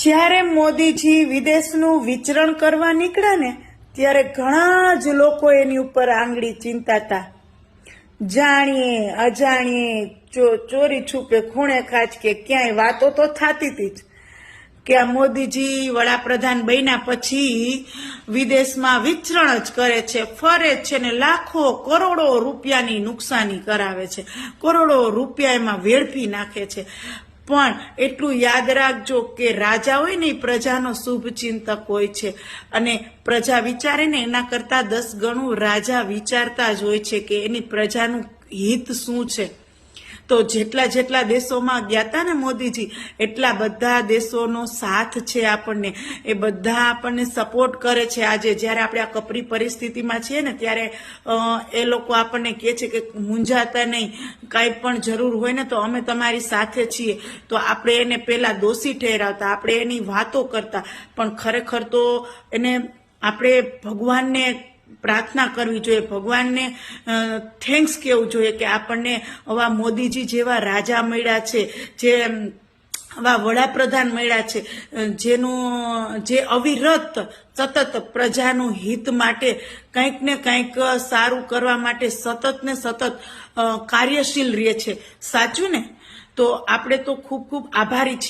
જ્યારે મોદીજી વિદેશનું વિચરણ કરવા નીકળ્યા ને ત્યારે ઘણા જ લોકો એની ઉપર આંગળી ચીંધતા. જાણીએ અજાણીએ ચોરી છુપે ખૂણે ખાચ કે ક્યાંય વાતો તો થતી હતી જ કે આ મોદીજી વડાપ્રધાન બન્યા પછી વિદેશમાં વિચરણ જ કરે છે, ફરે છે ને લાખો કરોડો રૂપિયાની નુકસાની કરાવે છે, કરોડો રૂપિયા એમાં વેડફી નાખે છે. પણ એટલું યાદ રાખજો કે રાજા હોય ને એ પ્રજાનો શુભચિંતક હોય છે અને પ્રજા વિચારે ને એના કરતા 10 ગણું રાજા વિચારતા જ હોય છે કે એની પ્રજાનું હિત શું છે. તો જેટલા દેશોમાં ગયા હતા ને મોદીજી, એટલા બધા દેશોનો સાથ છે આપણને, એ બધા આપણને સપોર્ટ કરે છે. આજે જ્યારે આપણે આ કપરી પરિસ્થિતિમાં છીએ ને ત્યારે એ લોકો આપણને કહે છે કે મૂંઝાતા નહીં, કાંઈ પણ જરૂર હોય ને તો અમે તમારી સાથે છીએ. તો આપણે એને પહેલા દોષી ઠેરાવતા, આપણે એની વાતો કરતા, પણ ખરેખર તો એને આપણે ભગવાનને પ્રાર્થના કરવી જોઈએ, ભગવાનને થેન્ક્સ કહેવું જોઈએ કે આપણને આવા મોદીજી જેવા રાજા મળ્યા છે, જે આવા વડાપ્રધાન મળ્યા છે, જે અવિરત સતત પ્રજાનું હિત માટે કંઈક ને કંઈક સારું કરવા માટે સતત ને સતત કાર્યશીલ રહે છે. સાચું ને? તો આપણે તો ખૂબ ખૂબ આભારી છીએ.